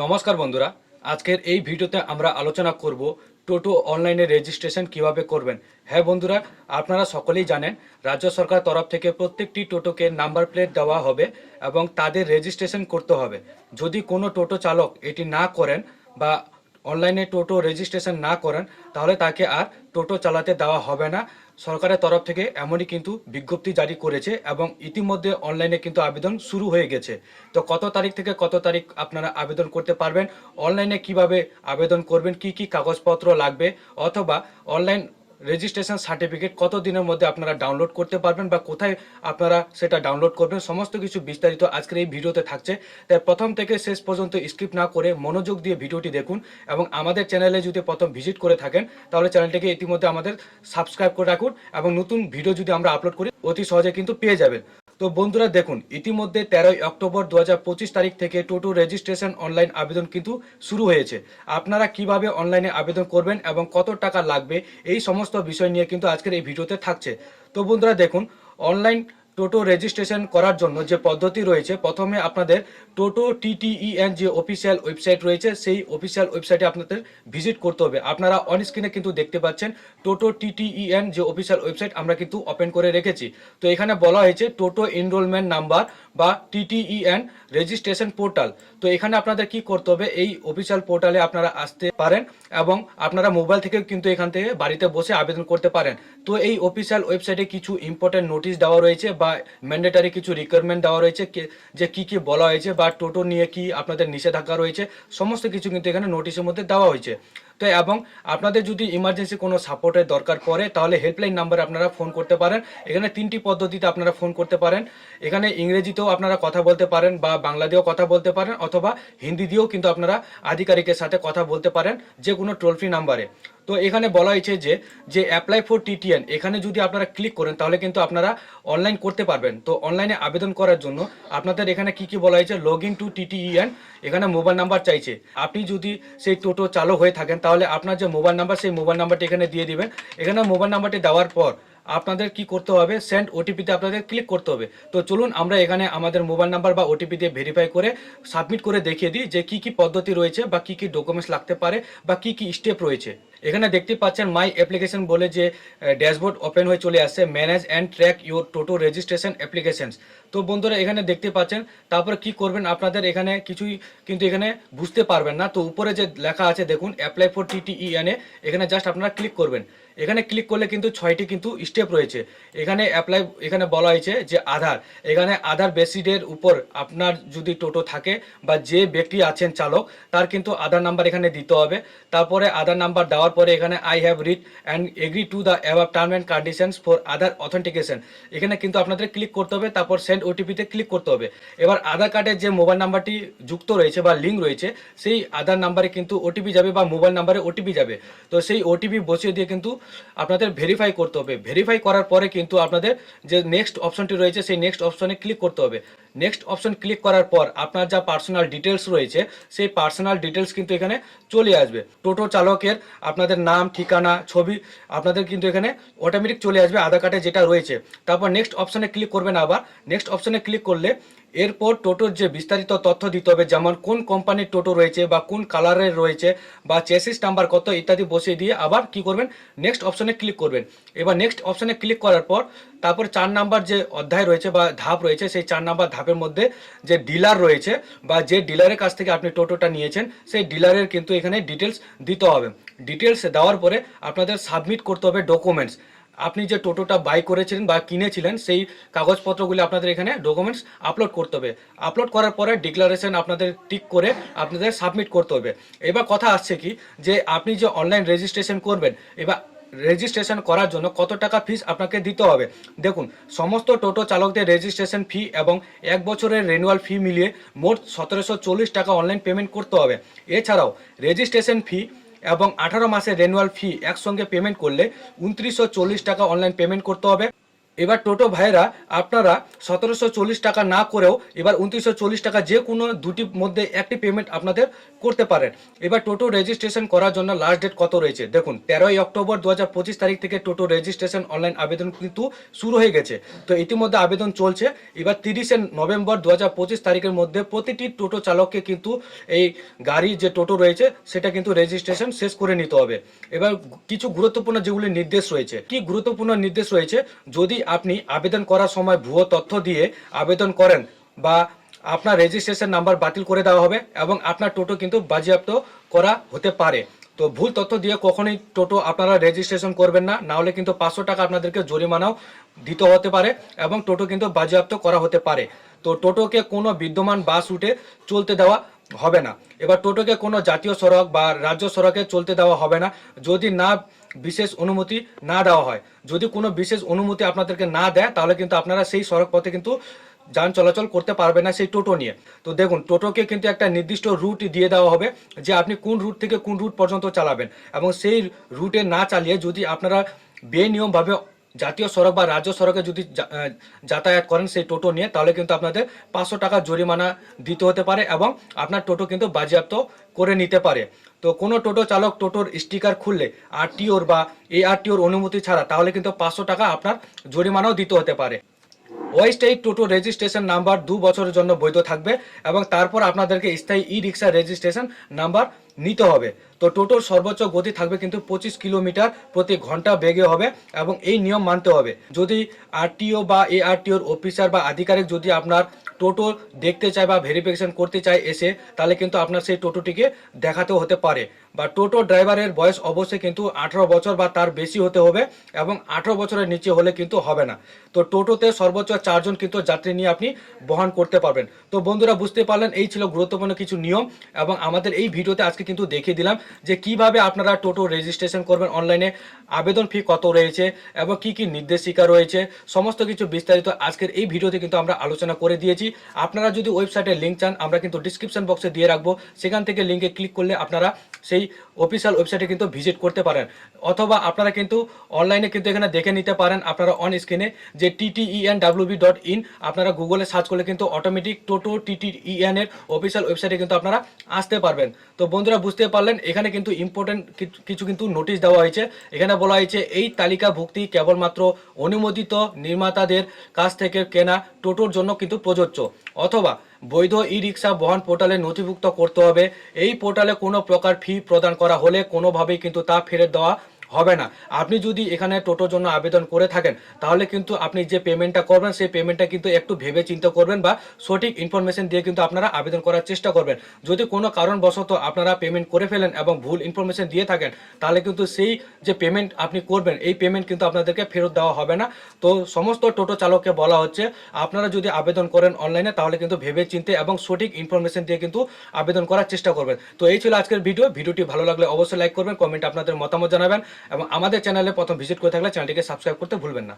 নমস্কার বন্ধুরা, আজকের এই ভিডিওতে আমরা আলোচনা করব টোটো অনলাইনে রেজিস্ট্রেশন কিভাবে করবেন। হ্যাঁ বন্ধুরা, আপনারা সকলেই জানেন রাজ্য সরকার তরফ থেকে প্রত্যেকটি টোটোকে নাম্বার প্লেট দেওয়া হবে এবং তাদের রেজিস্ট্রেশন করতে হবে। যদি কোনো টোটো চালক এটি না করেন বা অনলাইনে টোটো রেজিস্ট্রেশন না করেন, তাহলে তাকে আর টোটো চালাতে দেওয়া হবে না। সরকারের তরফ থেকে এমনই কিন্তু বিজ্ঞপ্তি জারি করেছে এবং ইতিমধ্যে অনলাইনে কিন্তু আবেদন শুরু হয়ে গেছে। তো কত তারিখ থেকে কত তারিখ আপনারা আবেদন করতে পারবেন, অনলাইনে কিভাবে আবেদন করবেন, কি কি কাগজপত্র লাগবে, অথবা অনলাইন রেজিস্ট্রেশন সার্টিফিকেট কত দিনের মধ্যে আপনারা ডাউনলোড করতে পারবেন বা কোথায় আপনারা সেটা ডাউনলোড করবেন, সমস্ত কিছু বিস্তারিত আজকের এই ভিডিওতে থাকছে। তাই প্রথম থেকে শেষ পর্যন্ত স্কিপ না করে মনোযোগ দিয়ে ভিডিওটি দেখুন এবং আমাদের চ্যানেলে যদি প্রথম ভিজিট করে থাকেন তাহলে চ্যানেলটিকে ইতিমধ্যে আমাদের সাবস্ক্রাইব করে রাখুন এবং নতুন ভিডিও যদি আমরা আপলোড করি অতি সহজে কিন্তু পেয়ে যাবেন। তো বন্ধুরা দেখুন, ইতিমধ্যে 13 অক্টোবর 2025 তারিখ থেকে টোটো রেজিস্ট্রেশন অনলাইন আবেদন কিন্তু শুরু হয়েছে। আপনারা কিভাবে অনলাইনে আবেদন করবেন এবং কত টাকা লাগবে এই সমস্ত বিষয় নিয়ে কিন্তু আজকের এই ভিডিওতে থাকছে। তো বন্ধুরা দেখুন, অনলাইন টোটো রেজিস্ট্রেশন করার জন্য যে পদ্ধতি রয়েছে, প্রথমে আপনাদের টোটো টিটিইএন যে অফিসিয়াল ওয়েবসাইট রয়েছে সেই অফিসিয়াল ওয়েবসাইটে আপনাদের ভিজিট করতে হবে। আপনারা অন স্ক্রিনে কিন্তু দেখতে পাচ্ছেন টোটো টিটিইএন যে অফিসিয়াল ওয়েবসাইট আমরা কিন্তু ওপেন করে রেখেছি। তো এখানে বলা হয়েছে টোটো এনরোলমেন্ট নাম্বার বা টিটিইএন রেজিস্ট্রেশন পোর্টাল। তো এখানে আপনাদের কি করতে হবে, এই অফিসিয়াল পোর্টালে আপনারা আসতে পারেন এবং আপনারা মোবাইল থেকে কিন্তু এখান থেকে বাড়িতে বসে আবেদন করতে পারেন। তো এই অফিসিয়াল ওয়েবসাইটে কিছু ইম্পর্টেন্ট নোটিশ দেওয়া রয়েছে বা ম্যান্ডেটারি কিছু রিকোয়ারমেন্ট দেওয়া রয়েছে, যে কি কি বলা হয়েছে বা টোটো নিয়ে কি আপনাদের নিষেধাজ্ঞা রয়েছে, সমস্ত কিছু কিন্তু এখানে নোটিশের মধ্যে দেওয়া হয়েছে। তো এবং আপনাদের যদি ইমার্জেন্সি কোনো সাপোর্টের দরকার পড়ে তাহলে হেল্পলাইন নাম্বারে আপনারা ফোন করতে পারেন। এখানে 3টি পদ্ধতিতে আপনারা ফোন করতে পারেন। এখানে ইংরেজিতেও আপনারা কথা বলতে পারেন বা বাংলা দিয়েও কথা বলতে পারেন, অথবা হিন্দি দিয়েও কিন্তু আপনারা আধিকারিকের সাথে কথা বলতে পারেন যে কোনো টোল ফ্রি নাম্বারে। তো এখানে বলা হয়েছে যে যে অ্যাপ্লাই ফর টিটিএন, এখানে যদি আপনারা ক্লিক করেন তাহলে কিন্তু আপনারা অনলাইন করতে পারবেন। তো অনলাইনে আবেদন করার জন্য আপনাদের এখানে কি কি বলা হয়েছে, লগ ইন টু টিটিইএন, এখানে মোবাইল নাম্বার চাইছে। আপনি যদি সেই টোটো চালক হয়ে থাকেন তাহলে আপনার যে মোবাইল নাম্বার সেই মোবাইল নাম্বারটি এখানে দিয়ে দিবেন। এখানে মোবাইল নাম্বারটি দেওয়ার পর আপনাদের কি করতে হবে, সেন্ড ওটিপিতে আপনাদের ক্লিক করতে হবে। তো চলুন আমরা এখানে আমাদের মোবাইল নাম্বার বা ওটিপি দিয়ে ভেরিফাই করে সাবমিট করে দেখিয়ে দিই যে কি কি পদ্ধতি রয়েছে বা কি কি ডকুমেন্টস লাগতে পারে বা কি কি স্টেপ রয়েছে। এখানে দেখতে পাচ্ছেন মাই অ্যাপ্লিকেশন বলে যে ড্যাশবোর্ড ওপেন হয়ে চলে আসছে, manage and track your toto registration applications. তো বন্ধুরা এখানে দেখতে পাচ্ছেন, তারপরে কি করবেন, আপনাদের এখানে কিছুই কিন্তু এখানে বুঝতে পারবেন না। তো উপরে যে লেখা আছে দেখুন অ্যাপ্লাই ফর টিটিইএন, এখানে জাস্ট আপনারা ক্লিক করবেন। এখানে ক্লিক করলে কিন্তু 6টি কিন্তু স্টেপ রয়েছে। এখানে অ্যাপ্লাই, এখানে বলা হয়েছে যে আধার, এখানে আধার বেসিডের উপর আপনার যদি টোটো থাকে বা যে ব্যক্তি আছেন চালক তার কিন্তু আধার নাম্বার এখানে দিতে হবে। তারপরে আধার নাম্বার দেওয়ার পরে এখানে I have read and agree to the above term and conditions for Aadhaar authentication, এখানে কিন্তু আপনাদের ক্লিক করতে হবে। তারপর সেন্ড ওটিপিতে ক্লিক করতে হবে। এবার আধার কার্ডের যে মোবাইল নাম্বারটি যুক্ত রয়েছে বা লিঙ্ক রয়েছে সেই আধার নাম্বারে কিন্তু ওটিপি যাবে বা মোবাইল নাম্বারে ওটিপি যাবে। তো সেই ওটিপি বসিয়ে দিয়ে কিন্তু আপনাদের ভেরিফাই করতে হবে। ভেরিফাই করার পরে কিন্তু আপনাদের যে নেক্সট অপশনটি রয়েছে সেই নেক্সট অপশনে ক্লিক করতে হবে। নেক্সট অপশন ক্লিক করার পর আপনার যা পার্সোনাল ডিটেলস রয়েছে সেই পার্সোনাল ডিটেলস কিন্তু এখানে চলে আসবে। টোটো চালকের আপনাদের নাম, ঠিকানা, ছবি আপনাদের কিন্তু এখানে অটোমেটিক চলে আসবে আধার কার্ডে যেটা রয়েছে। তারপর নেক্সট অপশনে ক্লিক করবেন। আবার নেক্সট অপশনে ক্লিক করলে এরপর টোটোর যে বিস্তারিত তথ্য দিতে হবে, যেমন কোন কোম্পানির টোটো রয়েছে বা কোন কালারের রয়েছে বা চেসিস নাম্বার কত ইত্যাদি বসিয়ে দিয়ে আবার কি করবেন, নেক্সট অপশনে ক্লিক করবেন। এবার নেক্সট অপশনে ক্লিক করার পর তারপর 4 নাম্বার যে অধ্যায় রয়েছে বা ধাপ রয়েছে সেই 4 নাম্বার ধাপের মধ্যে যে ডিলার রয়েছে বা যে ডিলারের কাছ থেকে আপনি টোটোটা নিয়েছেন সেই ডিলারের কিন্তু এখানে ডিটেলস দিতে হবে। ডিটেলস দেওয়ার পরে আপনাদের সাবমিট করতে হবে ডকুমেন্টস। আপনি যে টোটোটা বাই করেছিলেন বা কিনেছিলেন সেই কাগজপত্রগুলি আপনাদের এখানে ডকুমেন্টস আপলোড করতে হবে। আপলোড করার পরে ডিক্লারেশন আপনাদের টিক করে আপনাদের সাবমিট করতে হবে। এবার কথা আসছে কি, যে আপনি যে অনলাইন রেজিস্ট্রেশন করবেন, এবার রেজিস্ট্রেশন করার জন্য কত টাকা ফিস আপনাকে দিতে হবে। দেখুন, সমস্ত টোটো চালকদের রেজিস্ট্রেশন ফি এবং 1 বছরের রেনুয়াল ফি মিলিয়ে মোট 1740 টাকা অনলাইন পেমেন্ট করতে হবে। এছাড়াও রেজিস্ট্রেশন ফি এবং 18 মাসের রেনুয়াল ফি একসঙ্গে পেমেন্ট করলে 2940 টাকা অনলাইন পেমেন্ট করতে হবে। এবার টোটো ভাইরা আপনারা 1740 টাকা না করেও এবার 2940 টাকা যে কোনো দুটির মধ্যে একটি পেমেন্ট আপনাদের করতে পারেন। এবার টোটো রেজিস্ট্রেশন করার জন্য লাস্ট ডেট কত রয়েছে দেখুন, 13ই অক্টোবর 2025 তারিখ থেকে টোটো রেজিস্ট্রেশন অনলাইন আবেদন কিন্তু শুরু হয়ে গেছে। তো ইতিমধ্যে আবেদন চলছে। এবার 30শে নভেম্বর 2025 তারিখের মধ্যে প্রতিটি টোটো চালককে কিন্তু এই গাড়ি যে টোটো রয়েছে সেটা কিন্তু রেজিস্ট্রেশন শেষ করে নিতে হবে। এবার কিছু গুরুত্বপূর্ণ যেগুলি নির্দেশ রয়েছে, কি গুরুত্বপূর্ণ নির্দেশ রয়েছে, যদি আপনি আবেদন করার সময় ভুয়ো তথ্য দিয়ে আবেদন করেন বা আপনার রেজিস্ট্রেশন নাম্বার বাতিল করে দেওয়া হবে এবং আপনার টোটো কিন্তু বাজেয়াপ্ত করা হতে পারে। তো ভুল তথ্য দিয়ে কখনোই টোটো আপনারা রেজিস্ট্রেশন করবেন না, না হলে কিন্তু 500 টাকা আপনাদেরকে জরিমানাও দিতে হতে পারে এবং টোটো কিন্তু বাজেয়াপ্ত করা হতে পারে। তো টোটোকে কোনো বিদ্যমান বাস রুটে চলতে দেওয়া হবে না। এবার টোটোকে কোনো জাতীয় সড়ক বা রাজ্য সড়কে চলতে দেওয়া হবে না যদি না বিশেষ অনুমতি না দেওয়া হয়। যদি কোনো বিশেষ অনুমতি আপনাদেরকে না দেয় তাহলে কিন্তু আপনারা সেই সড়ক পথে কিন্তু যান চলাচল করতে পারবে না সেই টোটো নিয়ে। তো দেখুন, টোটোকে কিন্তু একটা নির্দিষ্ট রুট দিয়ে দেওয়া হবে যে আপনি কোন রুট থেকে কোন রুট পর্যন্ত চালাবেন, এবং সেই রুটে না চালিয়ে যদি আপনারা বেনিয়মভাবে জাতীয় সড়ক বা রাজ্য সড়কে যদি যাতায়াত করেন সেই টোটো নিয়ে, তাহলে কিন্তু আপনাদের 500 টাকা জরিমানা দিতে হতে পারে এবং আপনার টোটো কিন্তু বাজেয়াপ্ত করে নিতে পারে। তো কোনো টোটো চালক টোটোর স্টিকার খুললে আরটিওর বা এআরটিওর অনুমতি ছাড়া তাহলে কিন্তু 500 টাকা আপনার জরিমানাও দিতে হতে পারে। অস্থায়ী টোটো রেজিস্ট্রেশন নাম্বার 2 বছরের জন্য বৈধ থাকবে এবং তারপর আপনাদেরকে স্থায়ী ই রিক্সা রেজিস্ট্রেশন নাম্বার নিতে হবে। তো টোটোর সর্বোচ্চ গতি থাকবে কিন্তু 25 কিলোমিটার প্রতি ঘন্টা বেগে হবে এবং এই নিয়ম মানতে হবে। যদি আরটিও বা এআরটিওর অফিসার বা আধিকারিক যদি আপনার টোটো দেখতে চায় বা ভেরিফিকেশন করতে চায় এসে, তাহলে কিন্তু আপনার সেই টোটোটিকে দেখাতেও হতে পারে। বা টোটো ড্রাইভারের বয়স অবশ্যই কিন্তু 18 বছর বা তার বেশি হতে হবে এবং 18 বছরের নিচে হলে কিন্তু হবে না। তো টোটোতে সর্বোচ্চ 4 জন কিন্তু যাত্রী নিয়ে আপনি বহন করতে পারবেন। তো বন্ধুরা, বুঝতে পারলেন এই ছিল গুরুত্বপূর্ণ কিছু নিয়ম, এবং আমাদের এই ভিডিওতে আজকে কিন্তু দেখিয়ে দিলাম যে কিভাবে আপনারা টোটো রেজিস্ট্রেশন করবেন অনলাইনে, আবেদন ফি কত রয়েছে এবং কি কি নির্দেশিকা রয়েছে, সমস্ত কিছু বিস্তারিত আজকের এই ভিডিওতে কিন্তু আমরা আলোচনা করে দিয়েছি। আপনারা যদি ওয়েবসাইটের লিঙ্ক চান আমরা কিন্তু ডিসক্রিপশন বক্সে দিয়ে রাখবো, সেখান থেকে লিঙ্কে ক্লিক করলে আপনারা সেই অফিসিয়াল ওয়েবসাইটে কিন্তু ভিজিট করতে পারেন, অথবা আপনারা কিন্তু অনলাইনে কিন্তু এখানে দেখে নিতে পারেন আপনারা অন স্ক্রিনে যে TTENWB.in আপনারা গুগলে সার্চ করলে কিন্তু অটোমেটিক টোটো TTEN এর অফিসিয়াল ওয়েবসাইটে কিন্তু আপনারা আসতে পারবেন। তো বন্ধুরা, বুঝতে পারলেন এখানে কিন্তু ইম্পর্টেন্ট কিছু কিন্তু নোটিশ দেওয়া হয়েছে। এখানে বলা হয়েছে এই তালিকাভুক্তি কেবলমাত্র অনুমোদিত নির্মাতাদের কাছ থেকে কেনা টোটোর জন্য কিন্তু প্রযোজ্য, অথবা বৈধ ই রিক্সা বহন পোর্টালে নথিভুক্ত করতে হবে। এই পোর্টালে কোনো প্রকার ফি প্রদান করা হলে কোনোভাবেই কিন্তু তা ফেরত দেওয়া হবে না। আপনি যদি এখানে টোটোর জন্য আবেদন করে থাকেন তাহলে কিন্তু আপনি যে পেমেন্টটা করবেন সেই পেমেন্টটা কিন্তু একটু ভেবে চিন্তা করবেন বা সঠিক ইনফরমেশন দিয়ে কিন্তু আপনারা আবেদন করার চেষ্টা করবেন। যদি কোনো কারণবশত আপনারা পেমেন্ট করে ফেলেন এবং ভুল ইনফরমেশন দিয়ে থাকেন তাহলে কিন্তু সেই যে পেমেন্ট আপনি করবেন এই পেমেন্ট কিন্তু আপনাদেরকে ফেরত দেওয়া হবে না। তো সমস্ত টোটো চালককে বলা হচ্ছে আপনারা যদি আবেদন করেন অনলাইনে তাহলে কিন্তু ভেবে চিন্তে এবং সঠিক ইনফরমেশন দিয়ে কিন্তু আবেদন করার চেষ্টা করবেন। তো এই ছিল আজকের ভিডিওটি ভালো লাগলে অবশ্যই লাইক করবেন, কমেন্টে আপনাদের মতামত জানাবেন এবং আমাদের চ্যানেলে প্রথম ভিজিট করে থাকলে চ্যানেলটিকে সাবস্ক্রাইব করতে ভুলবেন না।